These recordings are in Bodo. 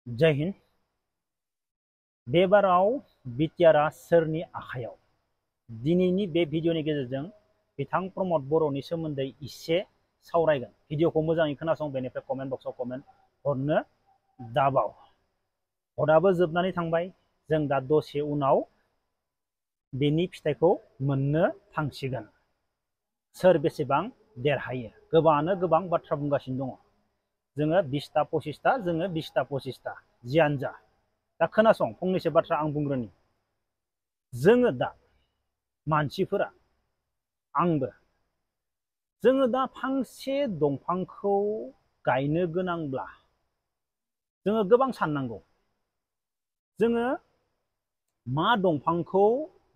जय हिंद। बे बाराव बिटिआरआ सोरनि आखायाव? दिनैनि बे भिडिअनि गेजेरजों बिथां प्रमद बर'नि सोमोन्दै इसे सावरायगोन। भिडिअखौ मोजाङै खोनासं, बेनिफ्राय कमेन्ट बक्सआव कमेन्ट हरनो दाबाव। हराबो जोबनानै थांबाय, जों दा दसे उनाव बेनि फिथाइखौ मोननो थांसिगोन। सोर बेसेबां देरहायो? गोबाङानो गोबां बाथ्रा बुंगासिनो दङ। जोङो 20टा 25टा, जोङो 20टा 25टा, जियानो जा। दा खोनासं, फंनैसो बाथ्रा आं बुंग्रोनि। जोङो दा मानसिफोरा, आंबो, जोङो दा फांसे दंफांखौ गायनो गोनांब्ला जोङो गोबां साननांगौ। जोङो मा दंफांखौ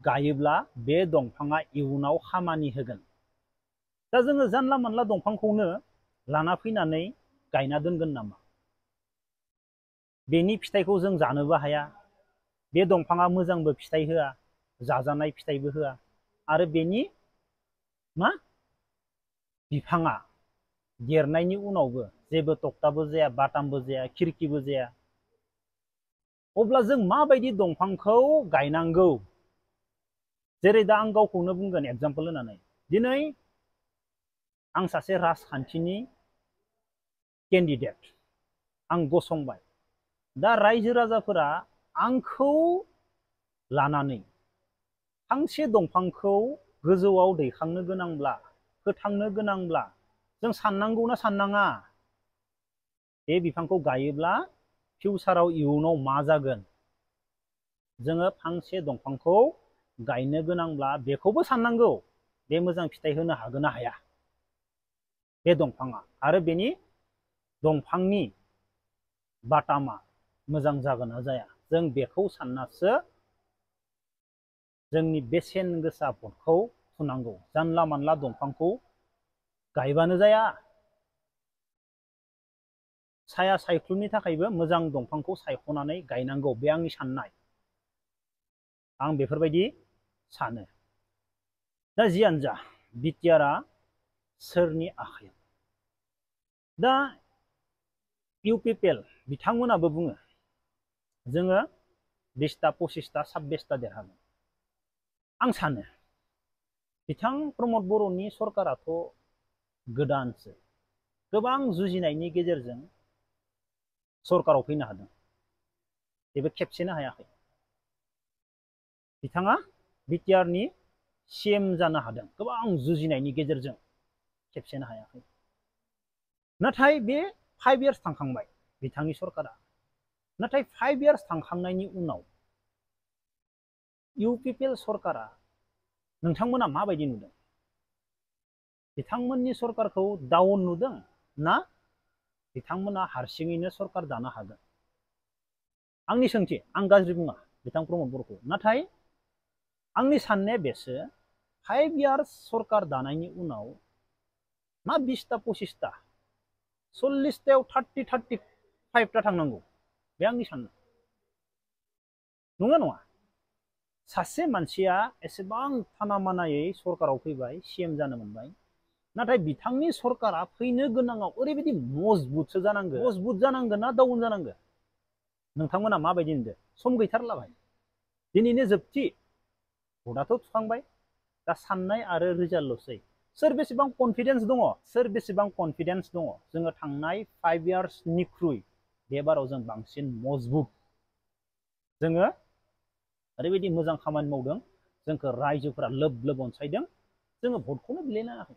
गायोब्ला बे दंफाङा इयुनाव खामानि होगोन। दा जोङो जानला मानला दंफांखौनो लाना फैनानै गायना दोनगोन नामा? बेनि फिथाइखौ जों जानोबो हाया। बे दंफाङा मोजांबो फिथाइ होआ, जाजानाय फिथाइबो होआ, आरो बेनि बिफाङा देरनायनि उनावबो जेबो तक्ताबो जाया, बातामबो जाया, खिरखिबो जाया। अब्ला जों माबायदि दंफांखौ गायनांगौ? जेरै दा आं गावखौनो बुंगोन एग्जाम्पल होनानै। दिनै आं सासे राजखान्थिनि केन्डिडेट, आं गसंबाय। दा रायजो राजाफोरा आंखौ लानानै फांसे दंफांखौ गोजौआव दैखांनो गोनांब्ला, फोथांनो गोनांब्ला जों साननांगौना साननाङा? बे बिफांखौ गायोब्ला फिउचाराव, इयुनाव मा जागोन? जोङो फांसे दंफांखौ गायनो गोनांब्ला बेखौबो साननांगौ, बे मोजां फिथाइ होनो हागोन ना हाया बे दंफाङा, आरो बेनि दंफांनि बातामा मोजां जागोन ना जाया। जों बेखौ साननासो जोंनि बेसेन गोसा भटखौ थुनांगौ। जानला मानला दंफांखौ गायबानो जाया। साया सायख्लुमनि थाखायबो मोजां दंफांखौ सायख'नानै गायनांगौ, बे आंनि साननाय। आं बेफोरबायदि सानो। दा जियानो जा, बिटिआरआ सोरनि आखायाव? दा इउपिपिएल बिथांमोनाबो बुङो जोङो 20टा 25टा 26टा देरहागोन। आं सानो बिथां प्रमद बर'नि सरकाराथ' गोदानसो, गोबां जुजिनायनि गेजेरजों सरकाराव फैनो हादों, बेबो खेबसेनो हायाखै। बिथाङा बिटिआरनि सिएम जानो हादों, गोबां जुजिनायनि गेजेरजों, खेबसेनो हायाखै। नाथाय बे 5 इयार्स थांखांबाय बिथांनि सरकारा। नाथाय 5 इयार्स थांखांनायनि उनाव इउपिपिएल सरकारा नोंथांमोना माबायदि नुदों? बिथांमोननि सरकारखौ डाउन नुदों ना बिथांमोना हारसिङैनो सरकार दानो हागोन? आंनि सोंथि, आं गाज्रि बुङा बिथां प्रमद बर'खौ, नाथाय आंनि साननाया बेसो, 5 इयार्स सरकार दानायनि उनाव मा 20टा 25टा, 40टायाव 30 35टा थांनांगौ? बे आंनि साननाय। नंगौ नङा? सासे मानसिया एसेबां थाना मानायै सरकाराव फैबाय, सिएम जानो मोनबाय, नाथाय बिथांनि सरकारा फैनो गोनाङाव ओरैबायदि मजबुतसो जानांगोन। मजबुत जानांगोन ना डाउन जानांगोन? नोंथांमोना माबायदि नुदों? सम गैथारला भाई, दिनैनो जोबथि। भटआथ' थुखांबाय, दा साननाय आरो रिजाल्टल'सै। सोर बेसेबां कनफिडेन्स दङ? सोर बेसेबां कनफिडेन्स दङ जोङो थांनाय 5 इयार्सनिख्रुइ बे बाराव जों बांसिन मजबुत, जोङो ओरैबायदि मोजां खामानि मावदों, जोंखौ रायजोफोरा लोब लोब अनसायदों, जोङो भटखौनो बिलायनाङाखै।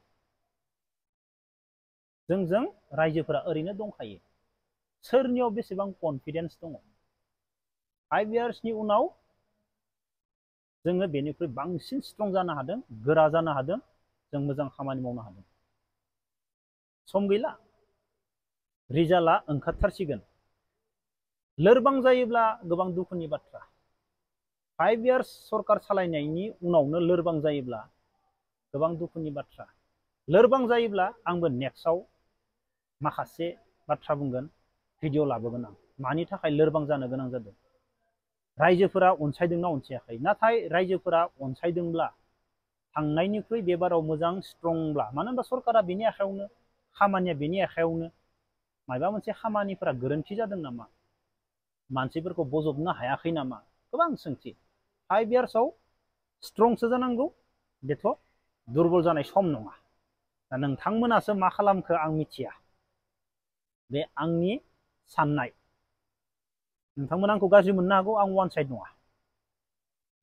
जोंजों रायजोफोरा ओरैनो दंखायो। सोरनियाव बेसेबां कनफिडेन्स दङ? 5 इयार्सनि उनाव जोङो बेनिख्रुइ बांसिन स्ट्रं जानो हादों, गोरा जानो हादों, जों मोजां खामानि मावनो हादों। सम गैला, रिजाल्टआ ओंखारथारसिगोन। लोरबां जायोब्ला गोबां दुखुनि बाथ्रा। 5 इयार्स सरकार सालायनायनि उनावनो लोरबां जायोब्ला गोबां दुखुनि बाथ्रा। लोरबां जायोब्ला आंबो नेक्स्टआव माखासे बाथ्रा बुंगोन, भिडिअ लाबोगोन आं, मानि थाखाय लोरबां जानो गोनां जादों। रायजोफोरा अनसायदोंना अनसायाखै? नाथाय रायजोफोरा अनसायदोंब्ला थांनायनिख्रुइ बे बाराव मोजां स्ट्रंब्ला, मानो होनबा सरकारा बेनि आखायावनो, खामानिया बेनि आखायावनो, माबा मोनसे खामानिफोरा गोरोन्थि जादों नामा? मानसिफोरखौ बजबनो हायाखै नामा गोबां सोंथि 5 इयार्सआव स्ट्रंसो जानांगौ बेथ' दुरबल जानाय सम नङा दा नोंथांमोनासो मा खालामखो आं मिथिया बे आंनि साननाय नोंथांमोना आंखौ गाज्रि मोननो हागौ आं वान साइड नङा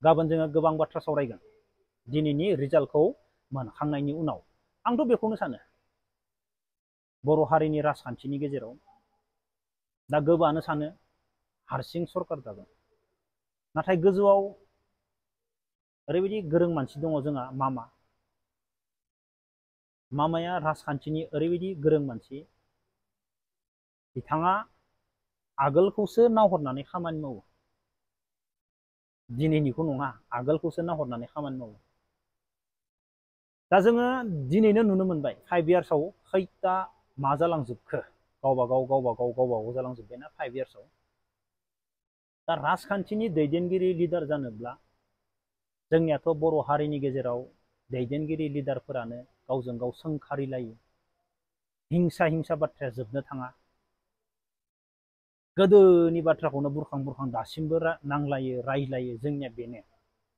गाबोन जोङो गोबां बाथ्रा सावरायगोन दिनैनि रिजाल्टखौ मोनखांनायनि उनाव आंथ' बेखौनो सानो बर' हारिनि राजखान्थिनि गेजेराव दा गोबाङानो सानो हारसिं सरकार जागोन नाथाय गोजौआव ओरैबायदि गोरों मानसि दङ जोंहा मामाया राजखान्थिनि ओरैबायदि गोरों मानसि बिथाङा आगोलखौसो नाहरनानै खामानि मावो दिनैनिखौ नङा आगोलखौसो नाहरनानै खामानि मावो दा जोङो दिनैनो नुनो मोनबाय 5 इयार्सआव खैथा मा जालांजोबखो गावबा गाव जालांजोब्बायना 5 इयार्सआव दा राजखान्थिनि दैदेनगिरि लिडार जानोब्ला जोंनियाथ' बर' हारिनि गेजेराव दैदेनगिरि लिडारफोरानो गावजों गाव सोंखारिलायो हिंसा बाथ्राया जोबनो थाङा गोदोनि बाथ्राखौनो बुरखां दासिमबो नांलायो रायज्लायो जोंनिया बेनो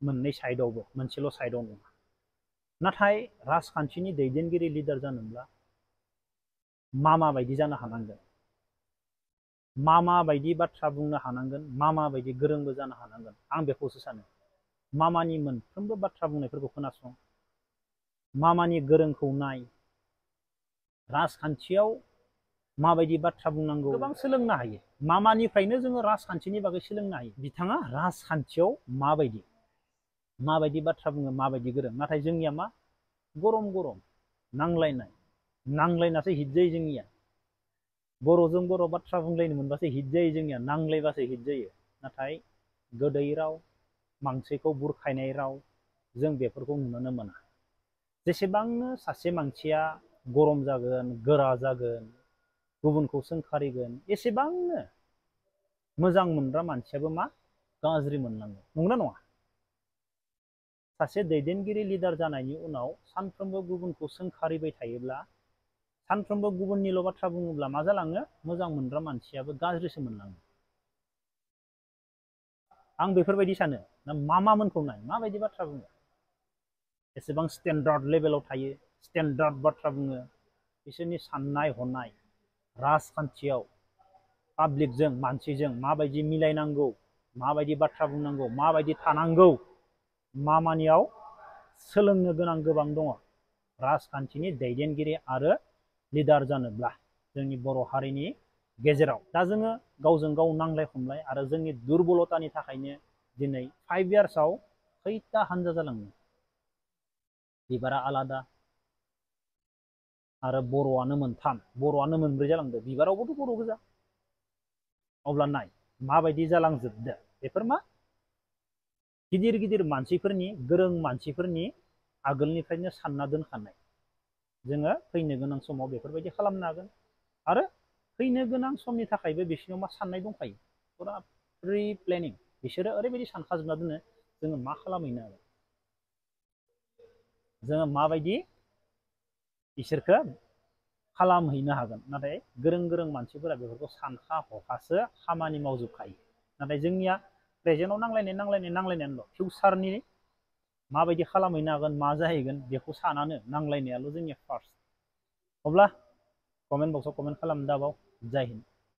मोननै साइडआवबो मोनसेल' साइडआव नङा नाथाय राजखान्थिनि दैदेनगिरि लिडार जानोब्ला मामा बायदि जानो हानांगोन मामा बायदि बाथ्रा बुंनो हानांगोन मामा बायदि गोरोंबो जानो हानांगोन आं बेखौसो सानो मामानि मोनफ्रोमबो बाथ्रा बुंनायफोरखौ खोनासं मामानि गोरोंखौ नाय राजखान्थियाव माबायदि बाथ्रा बुंनांगौ गोबां सोलोंनो हायो मामानिफ्रायनो जोङो राजखान्थिनि बागै सोलोंनो हायो बिथाङा राजखान्थियाव माबायदि बाथ्रा बुङो माबायदि गोरों नाथाय जोंनिया मा गरम नांलायनासो हिट जायो जोंनिया बर'जों बर' बाथ्रा बुंलायनो मोनबासो हिट जायो जोंनिया नांलायबासो हिट जायो नाथाय गोदै राव मानसिखौ बुरखायनाय राव जों बेफोरखौ नुनो मोना जेसेबांनो सासे मानसिया गरम जागोन गोरा जागोन गुबुनखौ सोंखारिगोन एसेबांनो मोजां मोनग्रा मानसियाबो मा गाज्रि मोनलाङो नंगौना नङा सासे दैदेनगिरि लिडार जानायनि उनाव सानफ्रोमबो गुबुनखौ सोंखारिबाय थायोब्ला सानफ्रोमबो गुबुननिल' बाथ्रा बुङोब्ला मा जालाङो मोजां मोनग्रा मानसियाबो गाज्रिसो मोनलाङो आं बेफोरबायदि सानो ना मामामोनखौ नाय माबायदि बाथ्रा बुङो एसेबां स्टेन्डार्ड लेभेलाव थायो स्टेन्डार्ड बाथ्रा बुङो बिसोरनि साननाय हनाय राजखान्थियाव पाब्लिकजों मानसिजों माबायदि मिलायनांगौ माबायदि बाथ्रा बुंनांगौ माबायदि थानांगौ मामानियाव सोलोंनो गोनां गोबां दङ राजखान्थिनि दैदेनगिरि आरो लिडार जानोब्ला जोंनि बर' हारिनि गेजेराव दा जोङो गावजों गाव नांलाय खमलाय आरो जोंनि दुरबलतानि थाखायनो दिनै 5 इयार्सआव खैथा हानजा जालाङो बिबारा आलादा आरो बर'आनो मोनब्रै जालांदो बिबारावबोथ' बर' गोजा अब्ला नाय माबायदि जालांजोबदो बेफोर मा गिदिर मानसिफोरनि गोरों मानसिफोरनि आगोलनिफ्रायनो सानना दोनखानाय जोङो फैनो गोनां समाव बेफोरबायदि खालामनो हागोन आरो फैनो गोनां समनि थाखायबो बिसोरनाव मा साननाय दंखायो फुरा प्रि प्लेनिं बिसोरो ओरैबायदि सानखाजोबना दोनो जोङो मा खालामहैनो हागोन जोङो माबायदि इसोरखौ खालामहैनो हागोन नाथाय गोरों मानसिफोरा बेफोरखौ सानखा हखासो खामानि मावजोबखायो नाथाय जोंनिया प्रेजेन्टआव नांलायनायल' फिउचारनि माबायदि खालामहैनो हागोन मा जाहैगोन बेखौ सानानो नांलायनायाल' जोंनिया फार्स्ट अब्ला कमेन्ट बक्सआव कमेन्ट खालामनो दाबाव जय हिन्द।